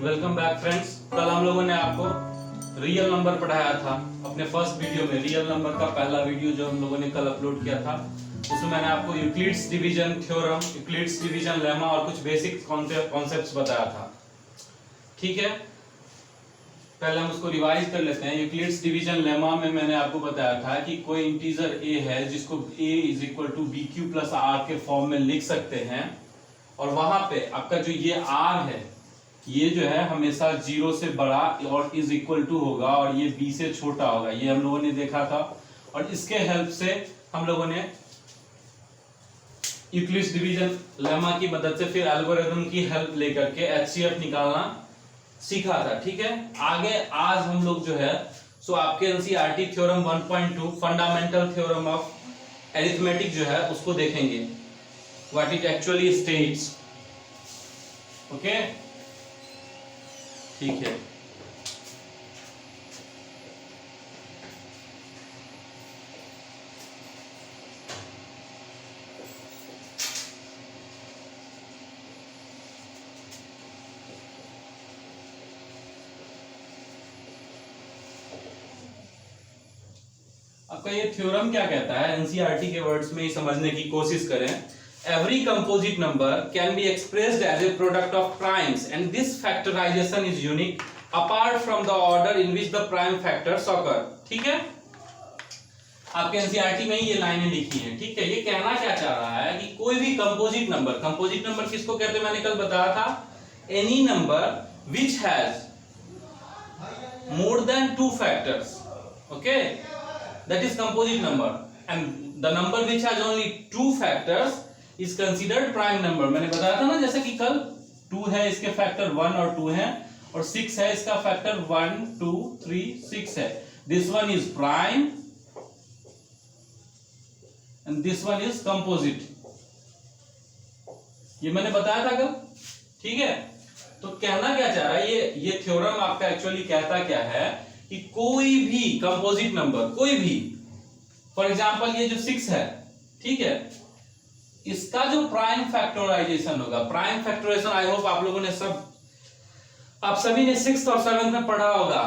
Welcome back friends. कल हम लोगों ने आपको रियल नंबर पढ़ाया था। अपने फर्स्ट वीडियो में रियल नंबर का पहला वीडियो जो हम लोगों ने कल अपलोड किया था, उसमें मैंने आपको Euclid's division theorem, Euclid's division lemma और कुछ बेसिक कॉन्सेप्ट्स बताया था। ठीक है, पहले हम उसको रिवाइज कर लेते हैं। यूक्लिड्स डिवीजन लेमा में मैंने आपको बताया था कि कोई इंटीजर a है जिसको a is equal to b q plus r के फॉर्म में लिख सकते हैं, और वहां पे आपका जो ये r है ये जो है हमेशा 0 से बड़ा और इज इक्वल टू होगा, और ये b से छोटा होगा। ये हम लोगों ने देखा था, और इसके हेल्प से हम लोगों ने यूक्लिड्स डिवीजन लेमा की मदद से फिर एल्गोरिथम की हेल्प लेकर के एचसीएफ निकालना सीखा था। ठीक है, आगे आज हम लोग जो है आपके NCERT theorem 1.2 fundamental theorem of arithmetic जो है उसको देखेंगे, what it actually states. Okay, ठीक है। आपका ये थ्योरम क्या कहता है, एनसीईआरटी के वर्ड्स में ही समझने की कोशिश करें। Every composite number can be expressed as a product of primes, and this factorization is unique apart from the order in which the prime factors occur. ठीक है, आपके एनसीईआरटी में ही ये लाइनें लिखी हैं। ठीक है, ये कहना क्या चाह रहा है कि कोई भी कंपोजिट नंबर किसको कहते हैं, मैंने कल बताया था, any number which has more than 2 factors, okay, that is composite number, and the number which has only 2 factors is considered prime number. मैंने बताया था ना, जैसे कि कल 2 है, इसके फैक्टर 1 और 2 हैं, और 6 है, इसका फैक्टर 1 2 3 6 है। this one is prime and this one is composite, ये मैंने बताया था कल। ठीक है, तो कहना क्या चाह रहा है ये थ्योरम आपका एक्चुअली कहता क्या है कि कोई भी कंपोजिट नंबर, कोई भी, फॉर एग्जांपल ये जो 6 है, ठीक है, इसका जो प्राइम फैक्टराइजेशन होगा, प्राइम फैक्टराइजेशन आई होप आप लोगों ने आप सभी ने 6th और 7th में पढ़ा होगा,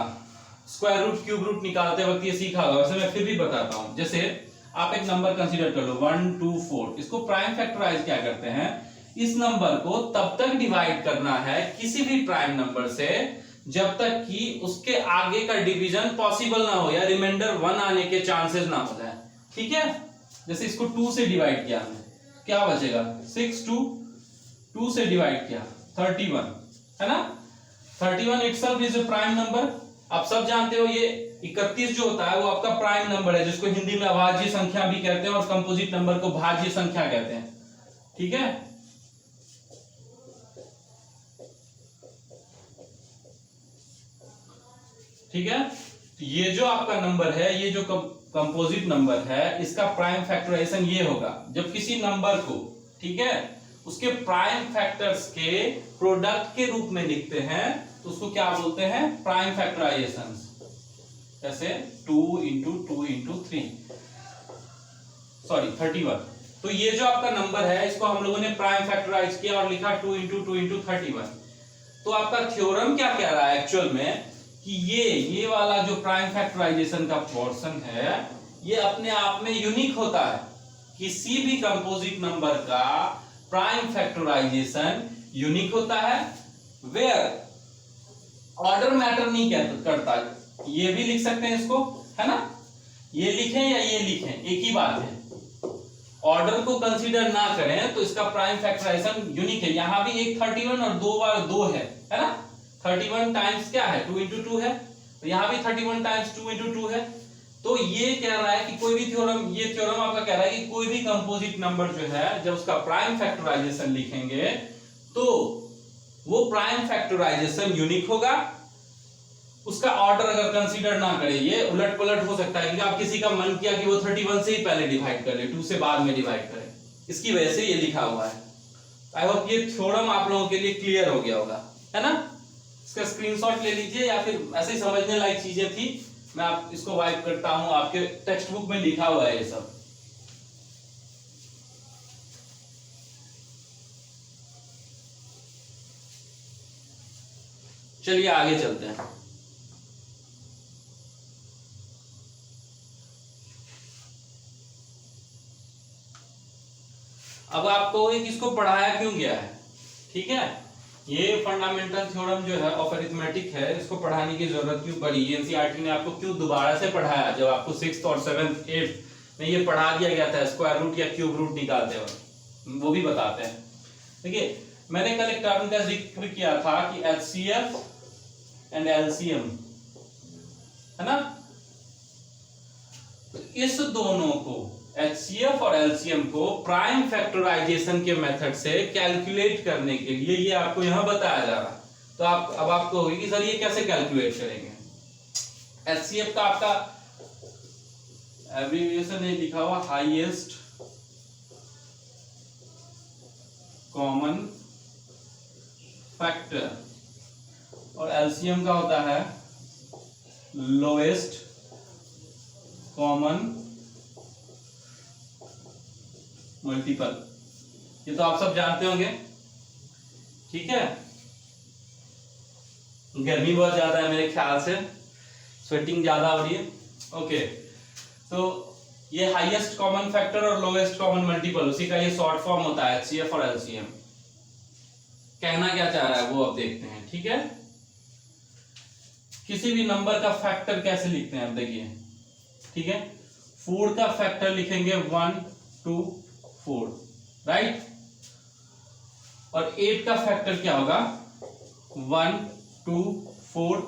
स्क्वायर रूट क्यूब रूट निकालते वक्त ये सीखा होगा। वैसे मैं फिर भी बताता हूं। जैसे आप एक नंबर कंसीडर कर लो 1 2 4, इसको प्राइम फैक्टराइज क्या करते हैं, इस नंबर को तब तक डिवाइड करना है किसी भी प्राइम नंबर से जब तक कि उसके आगे का डिवीजन पॉसिबल ना हो या रिमाइंडर 1 आने के चांसेस ना हो जाए। ठीक है, जैसे इसको 2 से डिवाइड किया हमने, क्या बचेगा, 6 2 से डिवाइड किया 31, है ना। 31 itself is a prime number. आप सब जानते हो ये 31 जो होता है वो आपका प्राइम नंबर है, जिसको हिंदी में अभाज्य संख्या भी कहते हैं और कंपोजिट नंबर को भाज्य संख्या कहते हैं। ठीक है, ठीक है, तो ये जो आपका नंबर है, ये जो कंपोजिट नंबर है, इसका प्राइम फैक्टराइजेशन ये होगा जब किसी नंबर को, ठीक है, उसके प्राइम फैक्टर्स के प्रोडक्ट के रूप में लिखते हैं तो उसको क्या बोलते हैं, प्राइम फैक्टराइजेशन। जैसे 2 इंटू 2 इंटू 3, सॉरी 31। तो ये जो आपका नंबर है इसको हम लोगों ने प्राइम फैक्टराइज किया और लिखा 2 इंटू 2 इंटू 31। तो आपका थ्योरम क्या कह रहा है एक्चुअल में कि ये वाला जो प्राइम फैक्टराइजेशन का पोर्शन है ये अपने आप में यूनिक होता है। किसी भी कंपोजिट नंबर का प्राइम फैक्टराइजेशन यूनिक होता है, वेयर ऑर्डर मैटर नहीं करता। ये भी लिख सकते हैं इसको, है ना, ये लिखें या ये लिखें एक ही बात है। ऑर्डर को कंसीडर ना करें तो इसका प्राइम फैक्टराइजेशन यूनिक है। यहां भी एक 31 और 2 बार 2 है ना, 31 टाइम्स क्या है, 2 इंटू 2 है, तो यहां भी 31 टाइम्स 2 इंटू 2 है। तो ये कह रहा है कि कोई भी थ्योरम, ये थ्योरम आपका कह रहा है कि कोई भी कंपोजिट नंबर जो है जब उसका प्राइम फैक्टराइजेशन लिखेंगे तो वो प्राइम फैक्टराइजेशन यूनिक होगा। उसका ऑर्डर अगर कंसीडर ना करें, ये उलट पुलट हो सकता है कि आप किसी का मन किया कि वो 31 से ही पहले डिवाइड कर ले, 2 से बाद में डिवाइड करें, इसकी वजह से ये लिखा हुआ है। आई होप ये थ्योरम आप लोगों के लिए क्लियर हो गया होगा, है ना। इसका स्क्रीनशॉट ले लीजिए या फिर ऐसे ही समझने लायक चीजें थी, मैं आप इसको वाइप करता हूं, आपके टेक्स्ट बुक में लिखा हुआ है ये सब। चलिए आगे चलते हैं। अब आपको एक इसको पढ़ाया क्यों गया है, ठीक है, ये फंडामेंटल थ्योरम जो है ऑफ अरिथमेटिक है, इसको पढ़ाने की जरूरत क्यों पड़ी, एनसीईआरटी ने आपको क्यों दोबारा से पढ़ाया, जब आपको 6th और 7th 8th में ये पढ़ा दिया गया था स्क्वायर रूट या क्यूब रूट निकालते वक्त, वो भी बताते हैं। देखिए मैंने कल एक टर्म का जिक्र किया था कि एचसीएफ एंड एलसीएम, है ना, तो इस दोनों को एचसीएफ और एलसीएम को प्राइम फैक्टराइजेशन के मेथड से कैलकुलेट करने के लिए ये आपको यहां बताया जा रहा है। तो आप अब आपको होगी कि सर ये कैसे कैलकुलेट करेंगे। एचसीएफ का आपका एब्रिविएशन है लिखा हुआ हाईएस्ट कॉमन फैक्टर, और एलसीएम का होता है लोएस्ट कॉमन मल्टीपल। ये तो आप सब जानते होंगे, ठीक है। गर्मी बहुत ज्यादा है मेरे ख्याल से, स्वेटिंग ज्यादा हो रही है, ओके। तो ये हाईएस्ट कॉमन फैक्टर और लोएस्ट कॉमन मल्टीपल, उसी का ये शॉर्ट फॉर्म होता है एचसीएफ और एलसीएम। कहना क्या चाह रहा है वो अब देखते हैं, ठीक है। किसी भी नंबर का फैक्टर कैसे लिखते हैं अब देखिए, ठीक है। 4 का फैक्टर लिखेंगे 1 2 4, राइट, और 8 का फैक्टर क्या होगा 1 2 4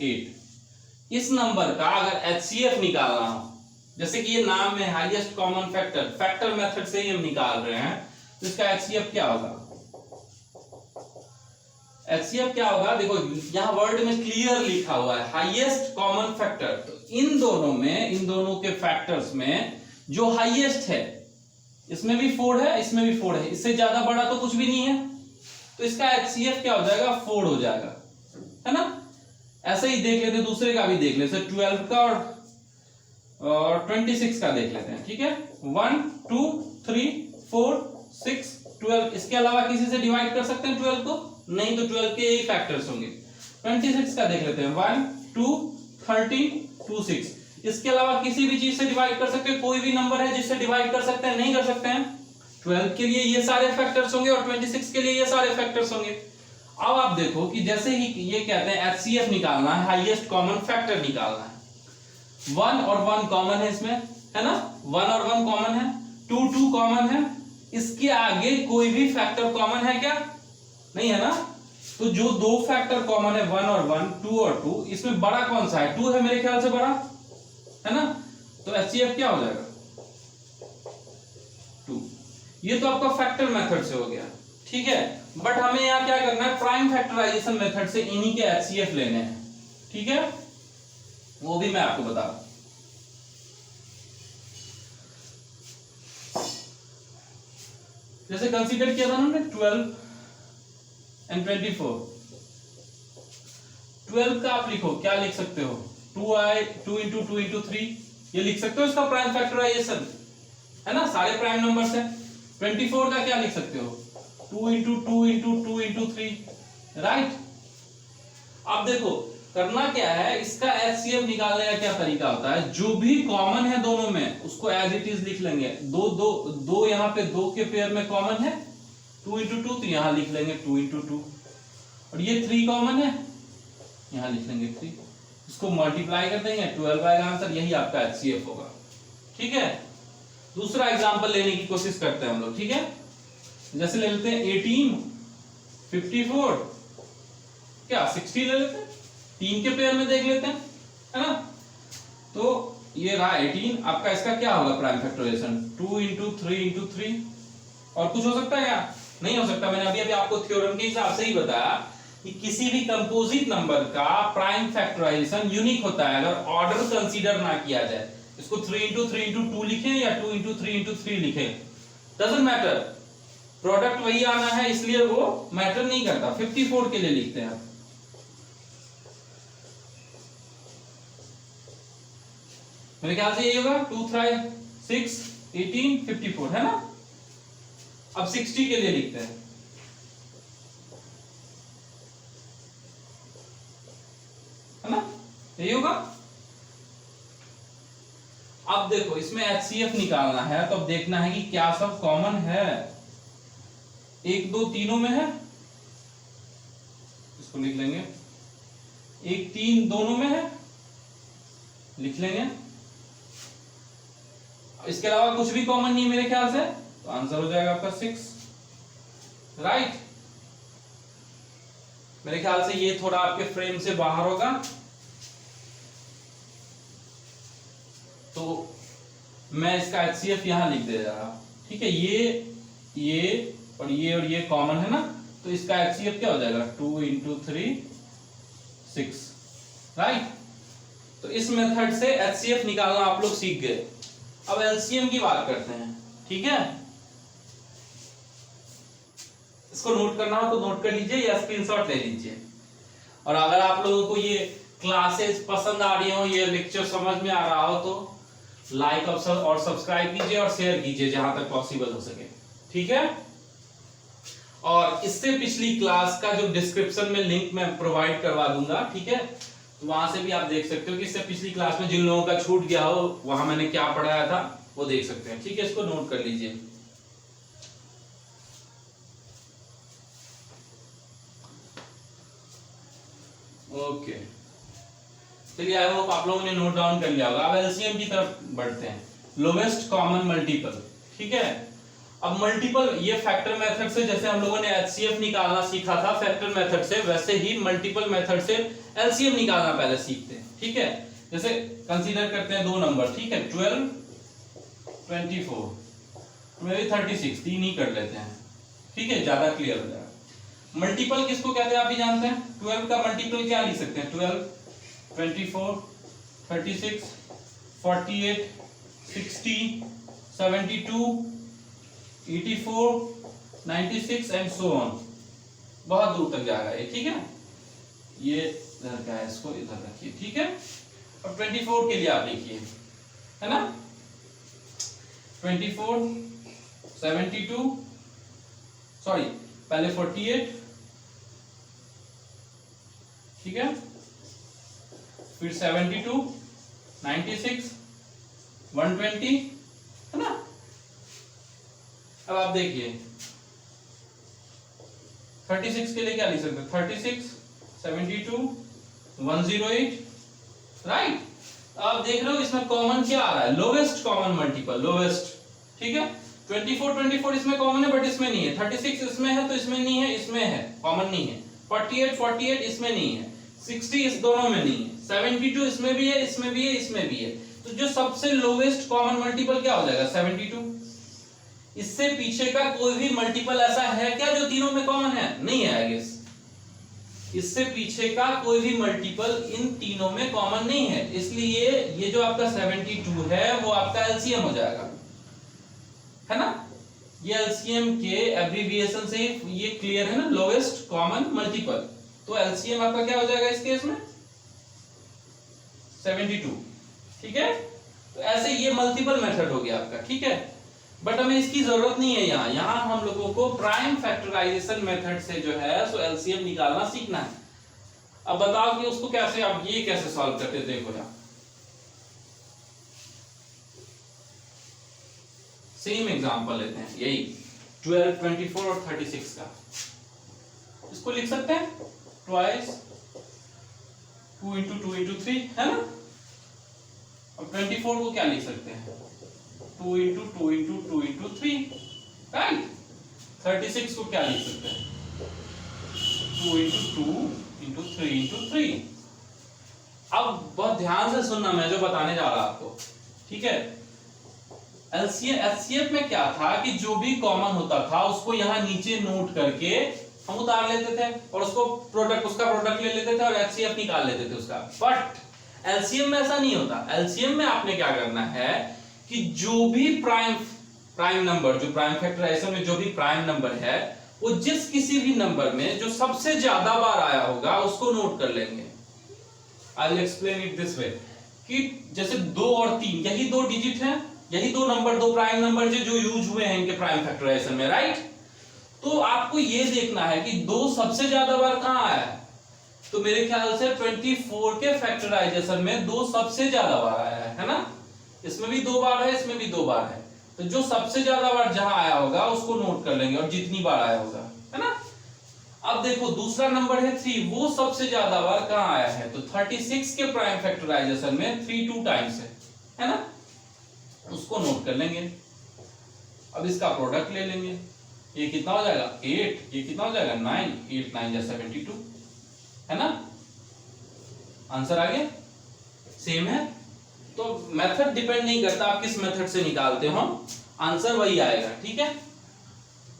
8। इस नंबर का अगर एचसीएफ निकालना हो, जैसे कि ये नाम में highest common factor, factor method से ही हम निकाल रहे हैं, तो इसका एचसीएफ क्या होगा, एचसीएफ क्या होगा, देखो यहां वर्ड में क्लियर लिखा हुआ है हाईएस्ट कॉमन फैक्टर। तो इन दोनों में, इन दोनों के फैक्टर्स में जो हाईएस्ट है, इसमें भी 4 है, इसमें भी 4 है, इससे ज्यादा बड़ा तो कुछ भी नहीं है, तो इसका एचसीएफ क्या हो जाएगा 4 हो जाएगा, है ना। ऐसे ही देख लेते, दूसरे का भी देख लेते, 12 का और 26 का देख लेते हैं, ठीक है। 1 2 3 4 6 12, इसके अलावा किसी से डिवाइड कर सकते हैं 12 को, नहीं, तो 12 के यही फैक्टर्स होंगे। 26 का देख लेते हैं, 1 2 13 2 6, इसके अलावा किसी भी चीज से डिवाइड कर सकते हैं, कोई भी नंबर है जिससे डिवाइड कर सकते हैं, नहीं कर सकते हैं। 12 के लिए ये सारे फैक्टर्स होंगे और 26 के लिए ये सारे फैक्टर्स होंगे। अब आप देखो कि जैसे ही ये कहते हैं एचसीएफ निकालना है, हाईएस्ट कॉमन फैक्टर निकालना है, 1 और 1 कॉमन है इसमें, है ना, 1 और 1 कॉमन है, 2 2 कॉमन है, इसके आगे कोई भी फैक्टर कॉमन है क्या, नहीं है ना। तो जो दो फैक्टर कॉमन है 1 और 1, 2 और 2, इसमें बड़ा कौन सा है, 2 है मेरे ख्याल से बड़ा, है ना। तो एचसीएफ क्या हो जाएगा 2। ये तो आपका फैक्टर मेथड से हो गया, ठीक है। बट हमें यहां क्या करना है, प्राइम फैक्टराइजेशन मेथड से इन्हीं के एचसीएफ लेने हैं, ठीक है, वो भी मैं आपको बता रहा हूं। जैसे कंसीडर किया था ना हमने 12 एंड 24, 12 का आप लिखो, क्या लिख सकते हो 2 इंटू 2 इंटू 3, ये लिख सकते हो इसका प्राइम फैक्टराइजेशन, है ना, सारे प्राइम नंबर्स हैं। 24 का क्या लिख सकते हो 2 इंटू 2 इंटू 2 इंटू 3, राइट। अब देखो करना क्या है, इसका एचसीएफ निकालने का क्या तरीका होता है, जो भी कॉमन है दोनों में उसको एज इट इज लिख लेंगे। दो यहाँ पे 2 के पेयर में कॉमन है, 2 इंटू 2, तो यहां लिख लेंगे 2 इंटू 2, और ये 3 कॉमन है, यहां लिख लेंगे 3, इसको मल्टीप्लाई कर देंगे, 12 आएगा आंसर, यही आपका एचसीएफ होगा, ठीक है। दूसरा एग्जांपल लेने की कोशिश करते हैं हम लोग, ठीक है। जैसे ले लेते हैं 18 54 क्या 60 ले लेते हैं, 3 के पेयर में देख लेते हैं, है ना। तो ये रहा 18, आपका इसका क्या होगा प्राइम फैक्टराइजेशन 2 इंटू 3 इंटू 3, और कुछ हो सकता है क्या, नहीं हो सकता। मैंने अभी आपको थ्योरम के हिसाब से ही बताया कि किसी भी कंपोजिट नंबर का प्राइम फैक्टराइजेशन यूनिक होता है अगर ऑर्डर कंसीडर ना किया जाए। इसको 3 इंटू 3 इंटू 2 लिखें या 2 इंटू 3 इंटू 3 लिखें, डजंट मैटर, प्रोडक्ट वही आना है, इसलिए वो मैटर नहीं करता। 54 के लिए लिखते हैं, मेरे ख्याल से यही होगा 2 3 6 18 54, है ना। अब 60 के लिए लिखते हैं, यही होगा। अब देखो इसमें HCF निकालना है तो अब देखना है कि क्या सब कॉमन है। 1 2 तीनों में है, इसको लिख लेंगे। 1 3 दोनों में है, लिख लेंगे। इसके अलावा कुछ भी कॉमन नहीं मेरे ख्याल से, तो आंसर हो जाएगा आपका 6, राइट। मेरे ख्याल से ये थोड़ा आपके फ्रेम से बाहर होगा, तो मैं इसका HCF यहां लिख दे रहा, ठीक है। ये और ये कॉमन है ना, तो इसका HCF क्या हो जाएगा 2 × 3 6, राइट। तो इस मेथड से HCF निकालना आप लोग सीख गए। अब LCM की बात करते हैं, ठीक है। इसको नोट करना हो तो नोट कर लीजिए या स्क्रीनशॉट ले लीजिए। और अगर आप लोगों को ये क्लासेस पसंद आ रही हो, ये लेक्चर समझ में आ रहा हो, तो लाइक और सब्सक्राइब कीजिए और शेयर कीजिए जहां तक पॉसिबल हो सके, ठीक है। और इससे पिछली क्लास का जो डिस्क्रिप्शन में लिंक मैं प्रोवाइड करवा दूंगा, ठीक है। तो वहां से भी आप देख सकते हो कि इससे पिछली क्लास में जिन लोगों का छूट गया हो वहां मैंने क्या पढ़ाया था वो देख सकते हैं, ठीक है। इसको नोट कर लीजिए। ओके, चलिए आई होप आप लोगों ने नोट डाउन कर लिया होगा। अब एलसीएम की तरफ बढ़ते हैं। लोवेस्ट कॉमन मल्टीपल, ठीक है। अब मल्टीपल, ये फैक्टर मेथड से जैसे हम लोगों ने एचसीएफ निकालना सीखा था फैक्टर मेथड से, वैसे ही मल्टीपल मेथड से एलसीएम निकालना पहले सीखते हैं, ठीक है। जैसे कंसीडर करते हैं दो नंबर, ठीक है, 12 24 में भी 36, तीन ही कर लेते हैं, ठीक है, ज्यादा क्लियर हो जाएगा। मल्टीपल किसको कहते हैं आप भी जानते हैं। 12 का मल्टीपल क्या लिख सकते हैं, 12 24 36 48 60 72 84 96 एंड सो ऑन, बहुत दूर तक जाएगा ये, ठीक है। ये इधर का है, इसको इधर रखिए, ठीक है। अब 24 के लिए आप लिखिए, है ना, 24 72 सॉरी पहले 48, ठीक है, फिर 72 96 120, है ना। अब आप देखिए 36 के लिए क्या लिख सकते हैं, 36 72 108, राइट। आप देख रहे हो इसमें कॉमन क्या आ रहा है, लोवेस्ट कॉमन मल्टीपल, लोवेस्ट, ठीक है। 24 इसमें कॉमन है बट इसमें नहीं है, 36 इसमें है तो इसमें नहीं है, इसमें है, कॉमन नहीं है। 48 इसमें नहीं है, 60 इस दोनों में नहीं है, 72 इसमें भी है, इसमें भी है, इसमें भी है। तो जो सबसे लोवेस्ट कॉमन मल्टीपल क्या हो जाएगा, 72। इससे पीछे का कोई भी मल्टीपल ऐसा है क्या जो तीनों में कॉमन है, नहीं है, आई गेस। इससे पीछे का कोई भी मल्टीपल इन तीनों में कॉमन नहीं है, इसलिए ये जो आपका 72 है वो आपका एलसीएम हो जाएगा, है ना। ये एलसीएम के एब्रिविएशन से ये क्लियर है ना, लोवेस्ट कॉमन मल्टीपल। तो एलसीएम आपका क्या हो जाएगा इस केस में, 72, ठीक है। तो ऐसे ये मल्टीपल मेथड हो गया आपका, ठीक है। बट हमें इसकी जरूरत नहीं है यहाँ हम लोगों को प्राइम फैक्टराइजेशन मेथड से जो है सो एलसीएम निकालना सीखना है। अब बताओ कि उसको कैसे, आप ये कैसे सॉल्व करते, देखो यहाँ सेम एग्जांपल लेते हैं, यही 12 24 और 36 का। इसको लिख सकते हैं ट्वाइस 2 × 2 × 3, है ना। अब 24 को क्या लिख सकते हैं, 2 × 2 × 2 × 3, राइट। 36 को क्या लिख सकते हैं, 2 × 2 × 3 × 3। अब बहुत ध्यान से सुनना मैं जो बताने जा रहा आपको, ठीक है। एचसीएफ में क्या था कि जो भी कॉमन होता था उसको यहाँ नीचे नोट करके हम उतार लेते थे और उसका प्रोडक्ट ले लेते थे और एचसीएफ निकाल लेते थे उसका। बट एलसीएम में ऐसा नहीं होता। एलसीएम में आपने क्या करना है कि जो भी प्राइम नंबर, जो प्राइम फैक्टराइजेशन में जो भी प्राइम नंबर है वो जिस किसी भी नंबर में जो सबसे ज्यादा बार आया होगा उसको नोट कर लेंगे। I will explain it this way कि जैसे 2 और 3 यही दो डिजिट हैं, यही दो नंबर, दो प्राइम नंबर जो यूज हुए हैं इनके प्राइम फैक्टराइजेशन में, राइट। तो आपको ये देखना है कि 2 सबसे ज्यादा बार कहां आया है, तो मेरे ख्याल से 24 के फैक्टराइजेशन में 2 सबसे ज्यादा बार आया है ना? इसमें भी 2 बार है, इसमें भी 2 बार है। तो जो सबसे ज्यादा बार जहां आया होगा उसको नोट कर लेंगे, और जितनी बार आया होगा, है ना? अब देखो दूसरा नंबर है 3, वो सबसे ज्यादा बार कहां आया है? तो 36 के प्राइम फैक्टराइजेशन में 3 2 टाइम्स है ना? उसको नोट कर लेंगे। अब इसका प्रोडक्ट ले लेंगे, ये कितना हो जाएगा 8, ये कितना हो जाएगा 9, 8 9 जा 72, है ना? आंसर आ गया, सेम है। तो मेथड डिपेंड नहीं करता आप किस मेथड से निकालते हो, आंसर वही आएगा, ठीक है?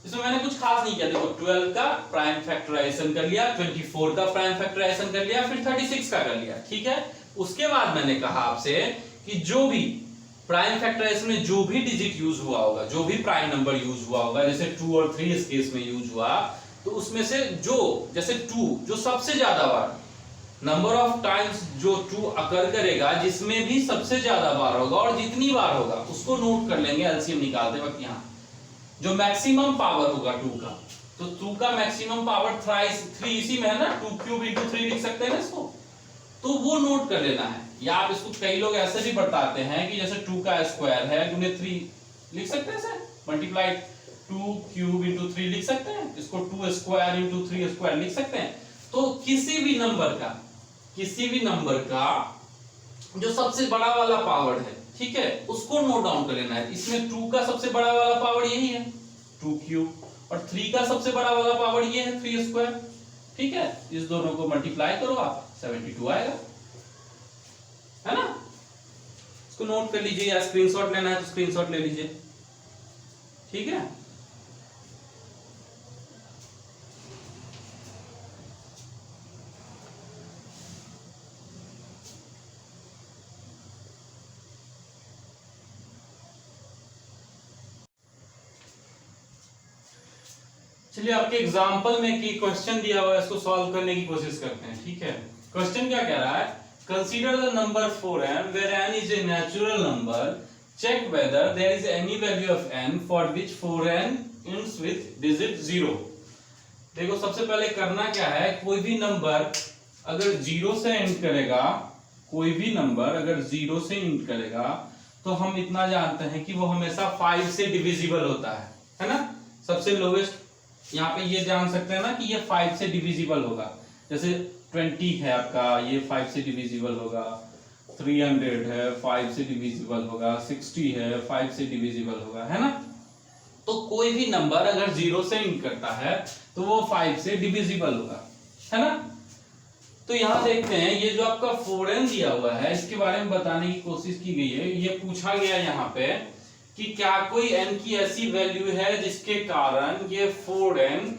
इसमें मैंने कुछ खास नहीं किया। देखो 12 का प्राइम फैक्टराइजेशन कर लिया, 24 का प्राइम फैक्टराइजेशन कर लिया, फिर 36 का कर लिया, ठीक है? उसके बाद मैंने कहा आपसे कि जो भी प्राइम फैक्टराइजेशन में जो भी डिजिट यूज हुआ होगा, जो भी प्राइम नंबर यूज हुआ होगा, जैसे 2 और 3 इस केस में यूज हुआ, तो उसमें से जो जैसे 2 जो सबसे ज्यादा बार, नंबर ऑफ टाइम्स जो 2 अकर करेगा, जिसमें भी सबसे ज्यादा बार होगा और जितनी बार होगा उसको नोट कर लेंगे एलसीएम निकालते वक्त। यहाँ जो मैक्सिमम पावर होगा 2 का, तो 2 का मैक्सिमम पावर 3 इसी में है ना, 2 क्यूब इंटू 3 लिख सकते हैं ना इसको, तो वो नोट कर लेना है। या आप इसको, कई लोग ऐसे भी बताते हैं कि जैसे 2 का स्क्वायर है गुने 3 लिख सकते हैं, ऐसे मल्टीप्लाई 2 क्यूब इंटू 3 लिख सकते हैं, इसको 2 स्क्वायर इंटू 3 स्क्वायर लिख सकते हैं। तो किसी भी नंबर का जो सबसे बड़ा वाला पावर है, ठीक है, उसको नोट डाउन कर लेना है। इसमें 2 का सबसे बड़ा वाला पावर यही है 2 क्यूब, और 3 का सबसे बड़ा वाला पावर ये है 3 स्क्वायर, ठीक है? इस दोनों को मल्टीप्लाई करो आप, 72 आएगा, है ना? इसको नोट कर लीजिए, या स्क्रीनशॉट लेना है तो स्क्रीनशॉट ले लीजिए, ठीक है? चलिए आपके एग्जाम्पल में की क्वेश्चन दिया हुआ है, इसको सॉल्व करने की कोशिश करते हैं, ठीक है? क्वेश्चन क्या कह रहा है? Consider the number 4n where n is a natural number, check whether there is any value of n for which 4n ends with digit 0। देखो सबसे पहले करना क्या है, कोई भी नंबर अगर 0 से एंड करेगा, कोई भी नंबर अगर 0 से एंड करेगा, तो हम इतना जानते हैं कि वो हमेशा 5 से डिविजिबल होता है ना? सबसे लोवेस्ट यहाँ पे ये जान सकते हैं ना कि ये 5 से डिविजिबल होगा। जैसे 20 है आपका, ये 5 से डिविजिबल होगा, 300 है 5 से डिविजिबल होगा, 60 है 5 से डिविजिबल होगा, है ना? तो कोई भी नंबर अगर 0 से एंड करता है तो वो 5 से डिविजिबल होगा, है ना? तो यहाँ देखते हैं, ये जो आपका 4n दिया हुआ है, इसके बारे में बताने की कोशिश की गई है। ये पूछा गया यहाँ पे कि क्या कोई n की ऐसी वैल्यू है जिसके कारण ये 4n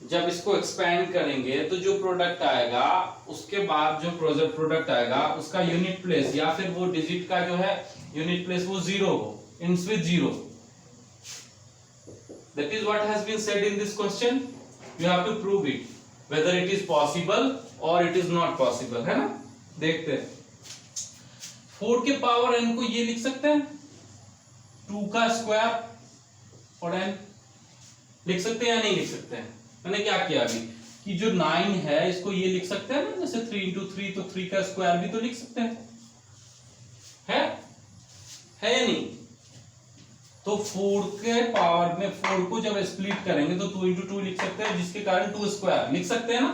जब इसको एक्सपेंड करेंगे तो जो प्रोडक्ट आएगा, उसके बाद जो प्रोडक्ट आएगा उसका यूनिट प्लेस या फिर वो डिजिट का जो है यूनिट प्लेस वो 0 हो, ends with 0। That is what has been said in this question. You have to prove it whether it is possible or it is not possible, है ना? देखते हैं। 4 के पावर n को ये लिख सकते हैं 2 का स्क्वायर और n, लिख सकते हैं या नहीं लिख सकते हैं? मैंने क्या किया अभी कि जो 9 है इसको ये लिख सकते हैं ना, जैसे 3 इंटू 3, तो 3 का स्क्वायर भी तो लिख सकते हैं, है या नहीं? तो 4 के पावर में 4 को जब स्प्लिट करेंगे तो 2 इंटू 2 लिख सकते हैं, जिसके कारण 2 स्क्वायर लिख सकते हैं ना,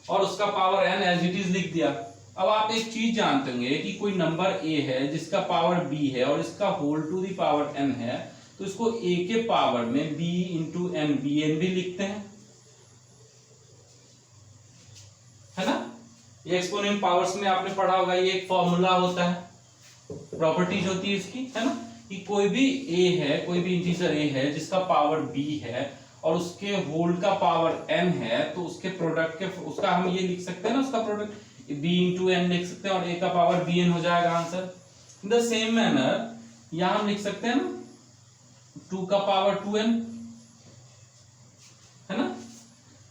और उसका power n as it is लिख दिया। अब आप एक चीज जानते होंगे कि कोई नंबर a है जिसका पावर b है और इसका whole to the power n है, तो इसको a के पावर में b इंटू n bn भी लिखते हैं, है ना? ये एक्सपोनेंट पावर्स में आपने पढ़ा होगा, ये एक फॉर्मूला होता है, प्रॉपर्टीज होती है इसकी, है ना? कि कोई भी a है, कोई भी इंटीजर a है जिसका पावर b है और उसके होल का पावर n है, तो उसके प्रोडक्ट के, उसका हम ये लिख सकते हैं ना, उसका प्रोडक्ट b इंटू n लिख सकते हैं और a का पावर bn हो जाएगा answer. In the same manner यहां हम लिख सकते हैं ना 2 का पावर 2n, है ना?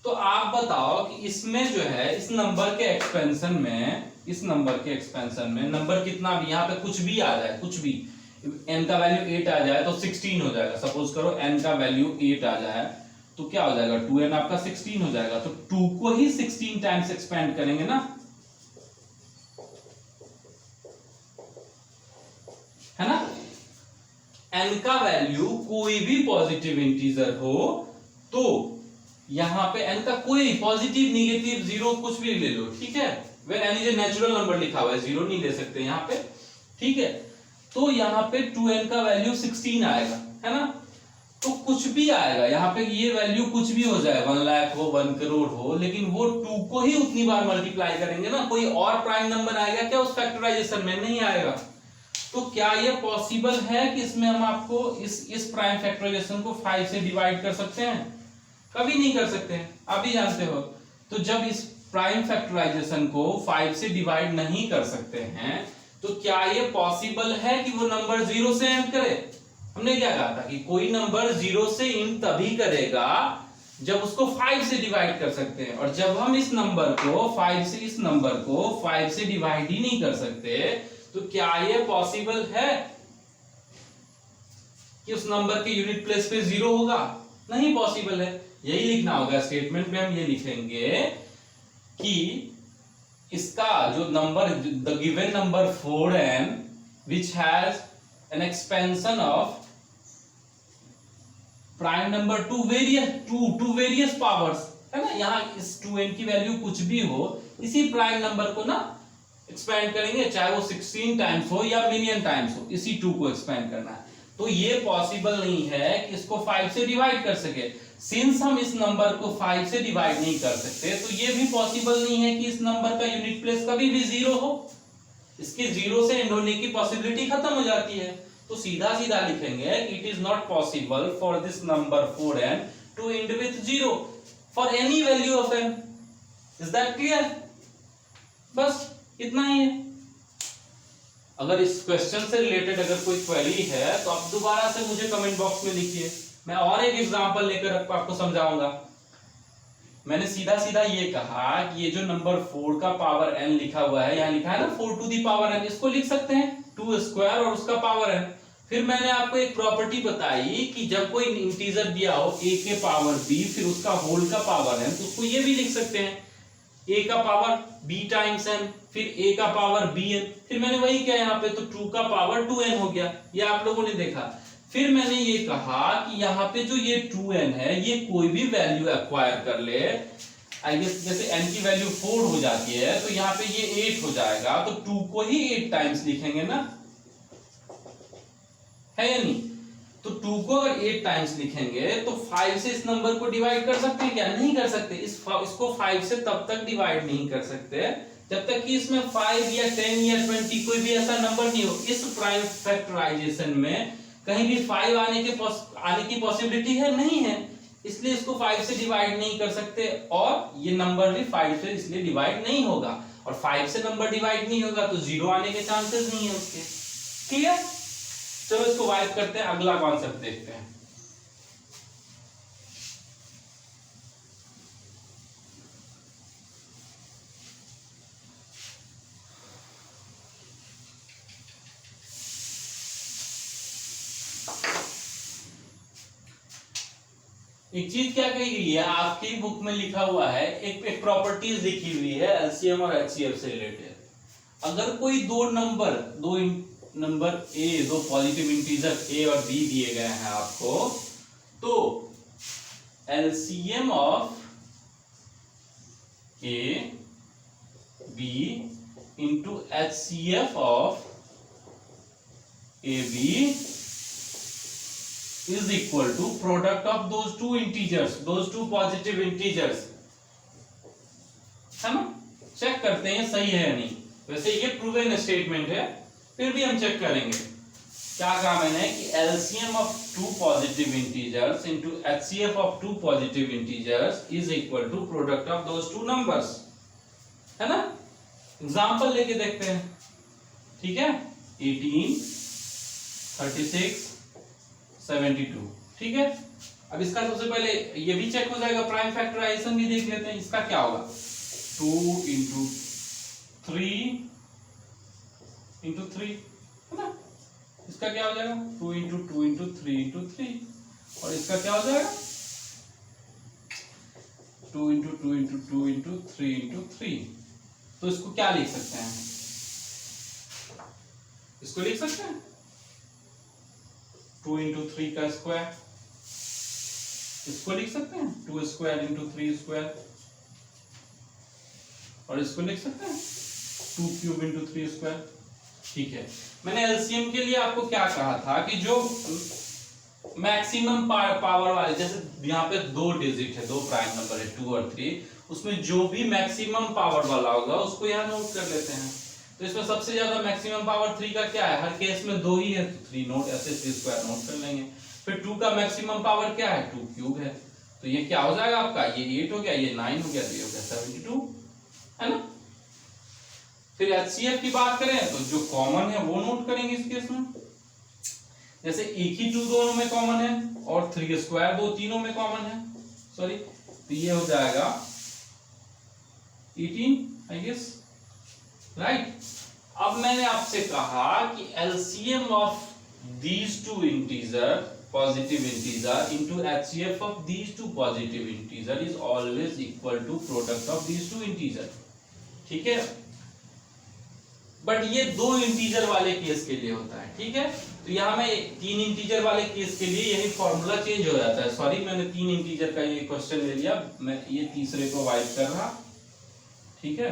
तो आप बताओ कि इसमें जो है इस नंबर के एक्सपेंशन में, इस नंबर के एक्सपेंशन में नंबर कितना भी, यहाँ पे कुछ भी आ जाए, कुछ भी n का वैल्यू 8 आ जाए तो 16 हो जाएगा। सपोज करो n का वैल्यू 8 आ जाए तो क्या हो जाएगा 2n आपका 16 हो जाएगा। तो 2 को ही 16 टाइम्स एक्सपेंड करेंगे ना, है ना। n का वैल्यू कोई भी पॉजिटिव इंटीजर हो तो यहां पे n का कोई पॉजिटिव निगेटिव जीरो कुछ भी ले लो, ठीक है। When n is a natural number लिखा हुआ है, जीरो नहीं ले सकते यहां पे, ठीक है। तो यहां पे 2n का वैल्यू 16 आएगा, है ना। तो कुछ भी आएगा यहाँ पे, ये वैल्यू कुछ भी हो जाए, 1 लाख हो 1 करोड़ हो, लेकिन वो 2 को ही उतनी बार मल्टीप्लाई करेंगे ना। कोई और प्राइम नंबर आएगा क्या उस फैक्टराइजेशन में? नहीं आएगा। तो क्या ये पॉसिबल है कि इसमें हम आपको इस प्राइम फैक्टराइजेशन को 5 से डिवाइड कर सकते हैं? कभी नहीं कर सकते हैं, आप भी जानते हो। तो जब इस प्राइम फैक्टराइजेशन को 5 से डिवाइड नहीं कर सकते हैं, तो क्या ये पॉसिबल है कि वो नंबर 0 से एंड करे? हमने क्या कहा था कि कोई नंबर 0 से एंड तभी करेगा जब उसको 5 से डिवाइड कर सकते हैं। और जब हम इस नंबर को 5 से डिवाइड ही नहीं कर सकते, तो क्या ये पॉसिबल है कि उस नंबर के यूनिट प्लेस पे 0 होगा? नहीं पॉसिबल है। यही लिखना होगा स्टेटमेंट में, हम ये लिखेंगे कि इसका जो number, the given number 4n which has an expansion of prime number two various powers, है ना। यहाँ इस 2n की वैल्यू कुछ भी हो, इसी प्राइम नंबर को ना एक्सपेंड करेंगे, चाहे वो 16 टाइम्स हो या मिलियन टाइम्स हो, इसी 2 को एक्सपेंड करना है। तो ये पॉसिबल नहीं है कि इसको 5 से डिवाइड कर सके। सिंस हम इस नंबर को 5 से डिवाइड नहीं कर सकते, तो ये भी पॉसिबल नहीं है कि इस नंबर का यूनिट प्लेस कभी भी 0 हो। इसके 0 से एंड होने की पॉसिबिलिटी खत्म हो जाती है। तो सीधा सीधा लिखेंगे it is not possible for this number 4n to end with 0 for any value of n। Is that clear? बस इतना ही है। अगर इस क्वेश्चन से रिलेटेड अगर कोई क्वेरी है तो आप दोबारा से मुझे कमेंट बॉक्स में लिखिए, मैं और एक एग्जांपल लेकर आपको समझाऊंगा। मैंने सीधा सीधा ये कहा कि ये जो नंबर 4 का पावर n लिखा हुआ है, यहां लिखा है ना 4 टू दी पावर n, इसको लिख सकते हैं 2 स्क्वायर और उसका पावर n। फिर मैंने आपको एक प्रॉपर्टी बताई कि जब कोई इंटीजर दिया हो a के पावर b फिर उसका होल का पावर n, तो उसको ये भी लिख सकते हैं a का पावर b टाइम्स n फिर a का पावर bn। फिर मैंने वही किया यहाँ पे, तो 2 का पावर 2n हो गया, ये आप लोगों ने देखा। फिर मैंने ये कहा कि यहाँ पे जो ये 2n है, ये कोई भी वैल्यू एक्वायर कर ले, आई गेस जैसे n की वैल्यू 4 हो जाती है, तो यहाँ पे ये 8 हो जाएगा, तो 2 को ही 8 टाइम्स लिखेंगे ना, है या नहीं। तो 2 को अगर 8 टाइम्स लिखेंगे तो 5 से इस नंबर को डिवाइड कर सकते हैं क्या? नहीं कर सकते। इसको 5 से तब तक डिवाइड नहीं कर सकते जब तक कि इसमें 5 या 10 या 20 कोई भी ऐसा नंबर नहीं हो। इस प्राइम फैक्टराइजेशन में कहीं भी 5 आने की पॉसिबिलिटी है? नहीं है। इसलिए इसको 5 से डिवाइड नहीं कर सकते, और ये नंबर भी 5 से इसलिए डिवाइड नहीं होगा, और 5 से नंबर डिवाइड नहीं होगा तो 0 आने के चांसेस नहीं है उसके। क्लियर? चलो इसको वाइप करते हैं, अगला कॉन्सेप्ट देखते हैं। एक चीज क्या कही गई है, आपकी बुक में लिखा हुआ है, एक प्रॉपर्टीज लिखी हुई है एलसीएम और एचसीएफ से रिलेटेड। अगर कोई दो नंबर ए, दो पॉजिटिव इंटीजर ए और बी दिए गए हैं आपको, तो LCM of a b into HCF of a b is equal to product of those two integers, those two positive integers, है ना। चेक करते हैं सही है या नहीं। वैसे ये प्रूवन स्टेटमेंट है, फिर भी हम चेक करेंगे। क्या कहा मैंने कि LCM of two positive integers into HCF of two positive integers is equal to product of those two numbers, है ना। एग्जांपल लेके देखते हैं, ठीक है। 18, 36, 72, ठीक है। अब इसका सबसे पहले ये भी चेक हो जाएगा, प्राइम फैक्टराइजेशन भी देख लेते हैं। इसका क्या होगा, 2 इंटू 3 इंटू 3, है ना। इसका क्या हो जाएगा 2 इंटू 2 इंटू 3 इंटू 3, और इसका क्या हो जाएगा 2 इंटू 2 इंटू 2 इंटू 3 इंटू 3। तो इसको क्या लिख सकते हैं, इसको लिख सकते हैं 2 इंटू 3 का स्क्वायर, इसको लिख सकते हैं 2 स्क्वायर इंटू 3 स्क्वायर, और इसको लिख सकते हैं 2 क्यूब इंटू 3 स्क्वायर। ठीक है, मैंने एलसीएम के लिए आपको क्या कहा था कि जो मैक्सिमम पावर वाले, जैसे यहाँ पे 2 डिजिट है, 2 प्राइम नंबर है 2 और 3, उसमें जो भी मैक्सिमम पावर वाला होगा उसको यहाँ नोट कर लेते हैं। तो इसमें सबसे ज्यादा मैक्सिमम पावर 3 का क्या है, हर केस में 2 ही है, तो 3 नोट ऐसे 3 स्क्वायर नोट कर लेंगे। फिर 2 का मैक्सिमम पावर क्या है, 2 क्यूब है, तो ये क्या हो जाएगा आपका, ये 8 हो गया, ये 9 हो गया, तो ये हो गया 72, है ना। फिर HCF की बात करें तो जो कॉमन है वो नोट करेंगे इस केस में, जैसे एक ही 2 दोनों में कॉमन है और 3 स्क्वायर 2 तीनों में कॉमन है, सॉरी, तो ये हो जाएगा 18 आई गेस, राइट। अब मैंने आपसे कहा कि LCM of these two integer positive integer into HCF of these two positive integer is always equal to product of these two integer, ठीक है। बट ये 2 इंटीजर वाले केस के लिए होता है, ठीक है। तो यहाँ में 3 इंटीजर वाले केस के लिए यही फॉर्मूला चेंज हो जाता है। सॉरी, मैंने 3 इंटीजर का ये क्वेश्चन ले लिया, मैं ये तीसरे को अवॉइड कर रहा, ठीक है।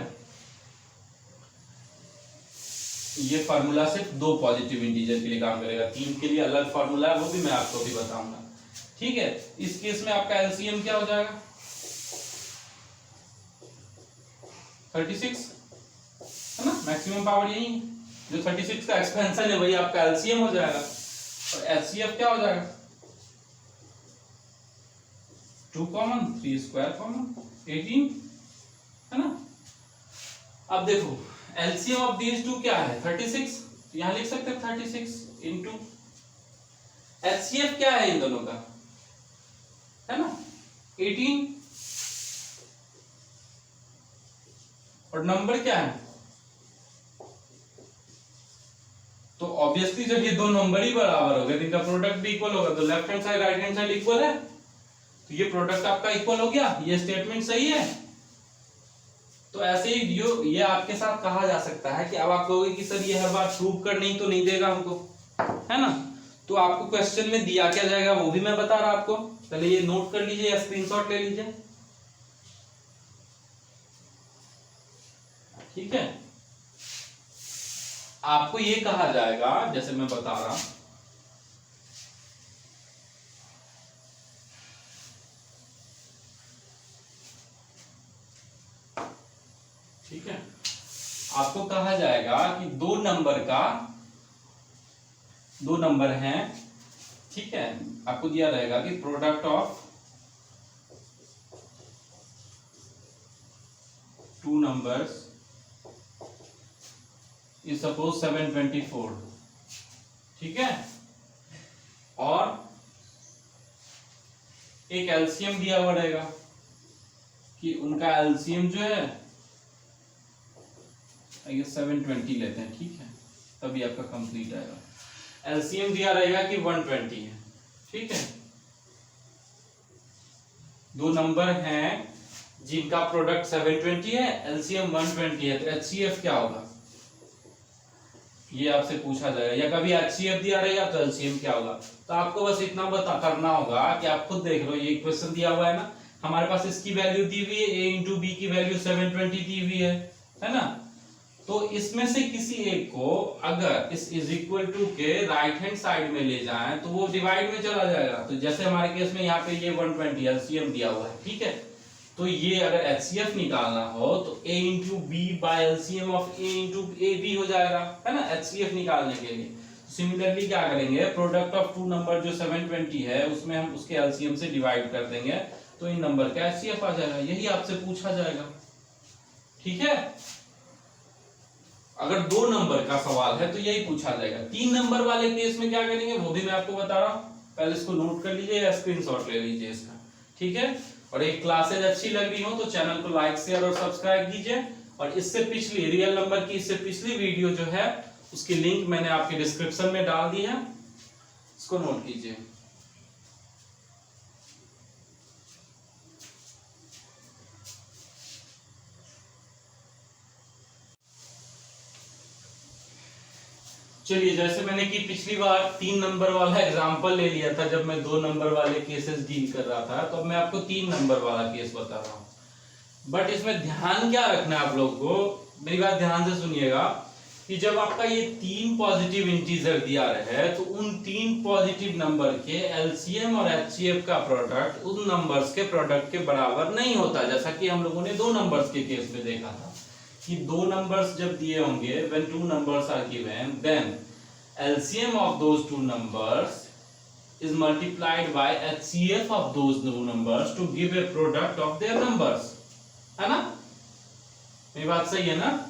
ये फार्मूला सिर्फ 2 पॉजिटिव इंटीजर के लिए काम करेगा, 3 के लिए अलग फार्मूला है, वो भी मैं आपको भी बताऊंगा, ठीक है। इस केस में आपका एलसीएम क्या हो जाएगा, 36, है ना, मैक्सिमम पावर यही है, जो 36 का एक्सपेंशन है वही आपका एलसीएम हो जाएगा। और एचसीएफ क्या हो जाएगा, 2 कॉमन 3 स्क्वायर कॉमन 18, है ना। अब देखो एलसीएम ऑफ दीज टू क्या है, 36, तो यहां लिख सकते हैं 36 इंटू एचसीएफ क्या है इन दोनों का, है ना, 18, और नंबर क्या है, तो ऑब्वियसली जब ये 2 नंबर ही बराबर हो गए तो इनका प्रोडक्ट भी इक्वल होगा, तो left hand side right hand side equal है, तो ये प्रोडक्ट आपका इक्वल हो गया, ये स्टेटमेंट सही है। तो ऐसे ही ये आपके साथ कहा जा सकता है कि अब आप कहोगे कि सर ये हर बार प्रूव करने ही तो नहीं देगा हमको, है ना, तो आपको क्वेश्चन में दिया क्या जाएगा वो भी मैं बता रहा आपको, पहले ये नोट कर लीजिए या स्क्रीनशॉट ले लीजिए, ठीक है। आपको ये कहा जाएगा, जैसे मैं बता रहा, ठीक है, आपको कहा जाएगा कि 2 नंबर हैं, ठीक है, आपको दिया रहेगा कि product of 2 numbers is suppose 724, ठीक है, और एक एलसीएम दिया हुआ रहेगा कि उनका एलसीएम जो है 720 लेते हैं, ठीक है, तभी आपका कंप्लीट आएगा। एलसीएम दिया रहेगा कि 120 है, ठीक है। 2 नंबर हैं जिनका प्रोडक्ट 720 है, एलसीएम 120 है, तो एचसीएफ क्या होगा ये आपसे पूछा जाएगा, या कभी एचसीएफ दिया रहेगा तो एलसीएम क्या होगा। तो आपको बस इतना करना होगा कि आप खुद देख लो, ये क्वेश्चन दिया हुआ है ना, हमारे पास इसकी वैल्यू दी हुई है, a इंटू बी की वैल्यू 720 दी हुई है ना। तो इसमें से किसी एक को अगर इस इज इक्वल टू के राइट हैंड साइड में ले जाएं तो वो डिवाइड में चला जाएगा। तो जैसे हमारे केस में यहाँ पे ये 120 एलसीएम दिया हुआ है, ठीक है, तो ये अगर एचसीएफ निकालना हो तो a into b by LCM of a into a b हो जाएगा, है ना, एचसीएफ निकालने के लिए। सिमिलरली क्या करेंगे, प्रोडक्ट ऑफ 2 नंबर जो 720 है उसमें हम उसके एलसीएम से डिवाइड कर देंगे तो इन नंबर का एचसीएफ आ जाएगा, यही आपसे पूछा जाएगा, ठीक है। अगर 2 नंबर का सवाल है तो यही पूछा जाएगा। 3 नंबर वाले केस में क्या करेंगे वो भी मैं आपको बता रहा हूं, पहले इसको नोट कर लीजिए या स्क्रीनशॉट ले लीजिए इसका, ठीक है। और एक क्लासेज अच्छी लग रही हो तो चैनल को लाइक शेयर और सब्सक्राइब कीजिए। और इससे पिछली रियल नंबर की इससे पिछली वीडियो जो है उसकी लिंक मैंने आपके डिस्क्रिप्शन में डाल दी है, इसको नोट कीजिए। चलिए, जैसे मैंने कि पिछली बार 3 नंबर वाला एग्जांपल ले लिया था जब मैं 2 नंबर वाले केसेस डील कर रहा था, तो अब मैं आपको 3 नंबर वाला केस बता रहा हूँ। बट इसमें ध्यान क्या रखना है आप लोग को, मेरी बात ध्यान से सुनिएगा, कि जब आपका ये 3 पॉजिटिव इंटीजर दिया रहे तो उन 3 पॉजिटिव नंबर के एलसीएम और एचसीएफ का प्रोडक्ट उन नंबर्स के प्रोडक्ट के बराबर नहीं होता, जैसा कि हम लोगों ने 2 नंबर्स के केस में देखा था कि 2 नंबर्स जब दिए होंगे, when 2 numbers are given, then LCM of those 2 numbers is multiplied by HCF of those 2 numbers to give a product of their numbers, है ना? मेरी बात सही है ना?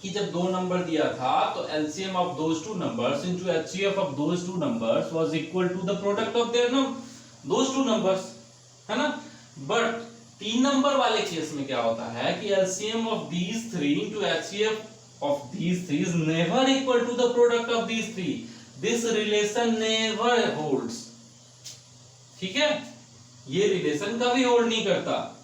कि जब 2 नंबर दिया था तो LCM of those 2 numbers into HCF of those 2 numbers was equal to the product of their those 2 numbers, है ना? बट 3 नंबर वाले केस में क्या होता है कि LCM of these 3 into HCF of these 3 is never equal to the product of these 3. This relation never holds. ठीक है, ये रिलेशन कभी होल्ड नहीं करता,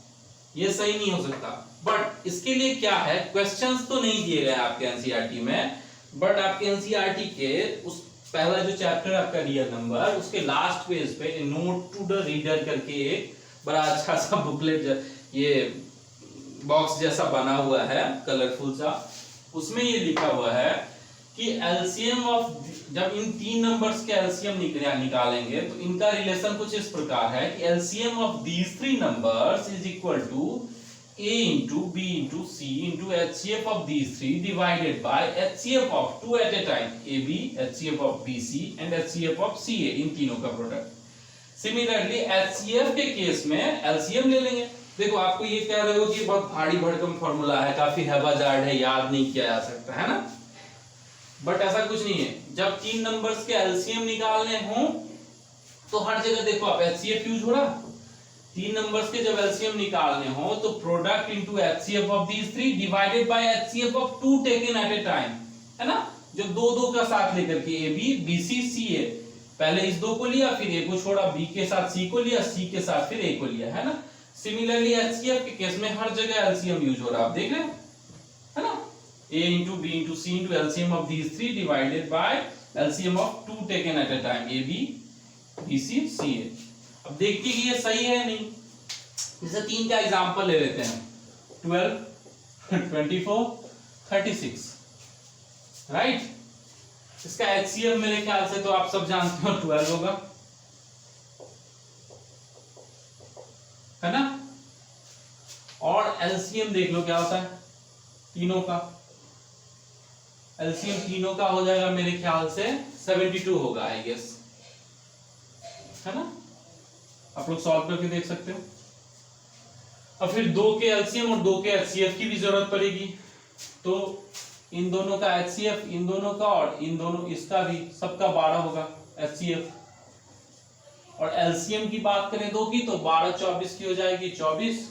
ये सही नहीं हो सकता। बट इसके लिए क्या है, क्वेश्चंस तो नहीं दिए गए आपके एनसीईआरटी में, बट आपके एनसीईआरटी के उस पहला जो चैप्टर आपका रियल नंबर, उसके लास्ट पेज पे नोट टू द रीडर करके एक बड़ा अच्छा सा बुकलेट, ये बॉक्स जैसा बना हुआ है कलरफुल सा, उसमें ये लिखा हुआ है कि एलसीएम ऑफ, जब इन 3 नंबर्स के एलसीएम निकालेंगे तो इनका रिलेशन कुछ इस प्रकार है कि LCM of these 3 numbers is equal to a into b into c into HCF of these 3 divided by HCF of 2 at a time, AB, HCF of BC and HCF of CA, इन तीनों का product. Similarly HCF के case में LCM ले लेंगे। देखो, आपको ये कह रहे हो कि बहुत भारी भरकम फॉर्मूला है, काफी हैवाजार्ड है, याद नहीं किया जा सकता, है ना? बट ऐसा कुछ नहीं है। जब 3 नंबर्स के LCM निकालने हो तो हर जगह देखो आप HCF यूज हो रहा, 3 नंबर्स के जब एलसीएम निकालने हो तो product into HCF of these 3 divided by HCF of 2 taken at a time, है ना? जो 2 का साथ लेकर के ए बी बी सी सी ए, पहले इस 2 को लिया, फिर ए को छोड़ा, बी के साथ सी को लिया, सी के साथ फिर ए को लिया, है ना? सिमिलरली एचसीएफ के केस में हर जगह एलसीएम यूज हो रहा है, आप देख रहे हैं, है ना? A into B into C into LCM of these 3 divided by LCM of 2 taken at a time, A B B C C A. अब देखिए कि ये सही है नहीं। जैसे 3 का एग्जांपल ले लेते हैं, 12, 24, 36, राइट? इसका एचसीएफ मेरे ख्याल से तो आप सब जानते हो 12 होगा, है ना? और एलसीएम देख लो क्या होता है तीनों का, एलसीएम तीनों का हो जाएगा मेरे ख्याल से 72 होगा, आई गेस, है ना? आप लोग सॉल्व करके देख सकते हो। और फिर 2 के एलसीएम और 2 के एचसीएफ की भी जरूरत पड़ेगी, तो इन दोनों का एचसीएफ, इन दोनों का और इन दोनों इसका भी, सबका 12 होगा एचसीएफ। और एलसीएम की बात करें 2 की तो 12 24 की हो जाएगी 24,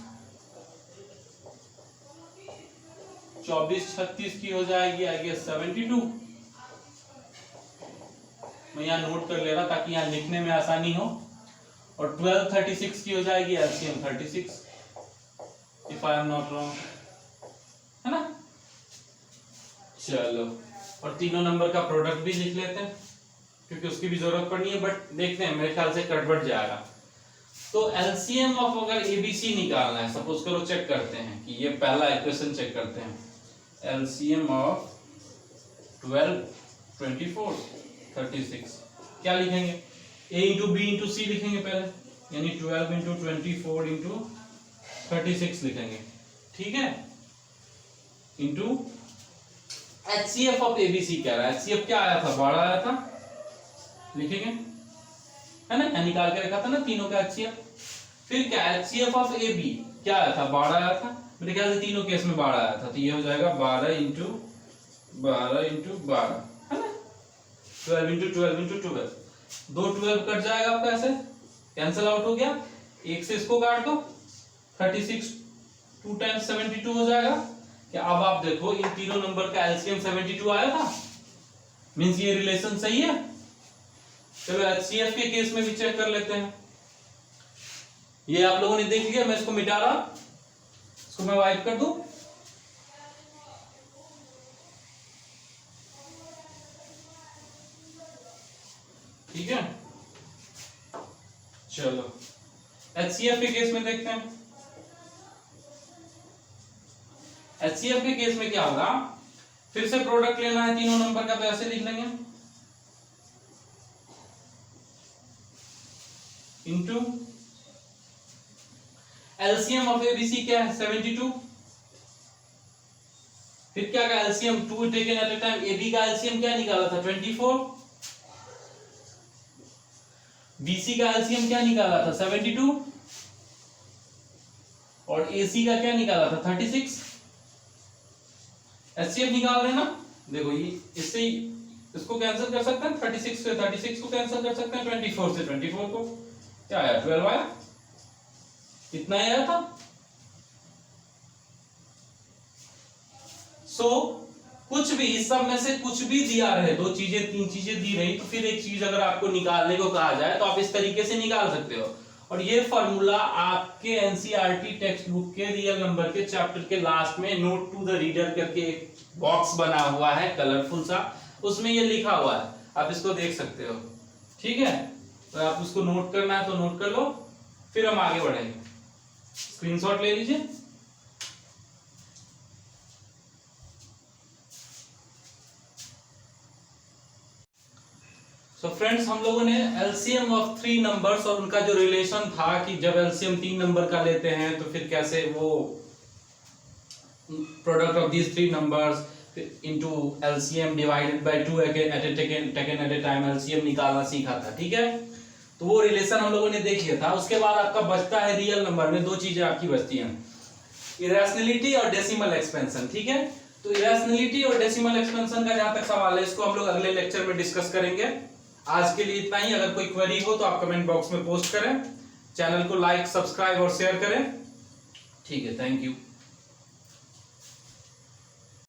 24 36 की हो जाएगी आई गेस 72। मैं यहाँ नोट कर ले रहा ताकि यहाँ लिखने में आसानी हो। और 12 36 की हो जाएगी LCM 36, if I am not wrong, है ना? चलो, और तीनों नंबर का प्रोडक्ट भी लिख लेते हैं क्योंकि उसकी भी जरूरत पड़नी है, बट देखते हैं, मेरे ख्याल से कटबट जाएगा। तो एलसीएम ऑफ अगर एबीसी निकालना है, सपोज करो, चेक करते हैं कि ये पहला इक्वेशन चेक करते हैं, एलसीएम ऑफ 12, 24, 36, क्या लिखेंगे? a इंटू बी इंटू सी लिखेंगे पहले, यानी 12 इंटू 24 इंटू 36 लिखेंगे, ठीक है? इंटू एचसीएफ ऑफ एबीसी क्या रहा है, एचसीएफ क्या आया था, 12 आया था, लिखेंगे, है ना? निकाल के रखा था ना तीनों का एचसीएफ। फिर क्या, एचसीएफ ऑफ एबी क्या आया था, 12 आया था, मेरे ख्याल से तीनों केस में 12 आया था, तो ये हो जाएगा 12 इंटू 12 इंटू 12, है ना? 12 इंटू 12 इंटू 12, 2 12 कट जाएगा आपका, ऐसे कैंसिल आउट हो गया, 1 से इसको काट दो, 36 2 टाइम्स 72 हो जाएगा। क्या अब आप देखो इन तीनों नंबर का एलसीएम 72 आया था, मींस ये रिलेशन सही है। चलो एचसीएफ के केस में भी चेक कर लेते हैं। ये आप लोगों ने देख लिया, मैं इसको मिटा रहा, इसको मैं वाइप कर दूं, 12 चलो HCF के केस में देखते हैं। HCF के केस में क्या होगा, फिर से प्रोडक्ट लेना है तीनों नंबर का, तो ऐसे लिख लेंगे इनटू एलसीएम ऑफ एबीसी क्या है 72, फिर क्या का LCM 2 taken at a time, a b का एलसीएम क्या निकाला था 24, बीसी का एलसीएम क्या निकाला था 72, और एसी का क्या निकाला था 36। एचसीएफ निकाल रहे हैं ना, देखो ये इससे इसको कैंसिल कर सकते हैं, 36 से 36 को कैंसिल कर सकते हैं, 24 से 24 को, क्या आया 12 आया, इतना ही आया था। सो कुछ भी इस सब में से कुछ भी दिया रहे, दो चीजें तीन चीजें दी रही, तो फिर एक चीज अगर आपको निकालने को कहा जाए तो आप इस तरीके से निकाल सकते हो। और ये फॉर्मूला आपके एनसीईआरटी टेक्स्ट बुक के रियल नंबर के चैप्टर के लास्ट में नोट टू द रीडर करके एक बॉक्स बना हुआ है कलरफुल सा, उसमें ये लिखा हुआ है, आप इसको देख सकते हो। ठीक है, तो आप उसको नोट करना है तो नोट कर लो, फिर हम आगे बढ़ेंगे। स्क्रीनशॉट ले लीजिए। तो फ्रेंड्स, हम लोगों ने एलसीएम ऑफ 3 नंबर्स और उनका जो रिलेशन था कि जब एलसीएम 3 नंबर का लेते हैं तो फिर कैसे वो product of these 3 numbers into LCM divided by 2 taken at a time LCM निकालना सीखा था। ठीक है, तो वो रिलेशन हम लोगों ने देख लिया था। उसके बाद आपका बचता है रियल नंबर में दो चीजें आपकी बचती हैं, इरेशनलिटी और डेसिमल एक्सपेंशन। ठीक है, तो इरेशनलिटी और डेसिमल एक्सपेंशन का जहां तक सवाल है इसको हम लोग अगले लेक्चर में डिस्कस करेंगे। आज के लिए इतना ही। अगर कोई क्वेरी हो तो आप कमेंट बॉक्स में पोस्ट करें, चैनल को लाइक सब्सक्राइब और शेयर करें। ठीक है, थैंक यू।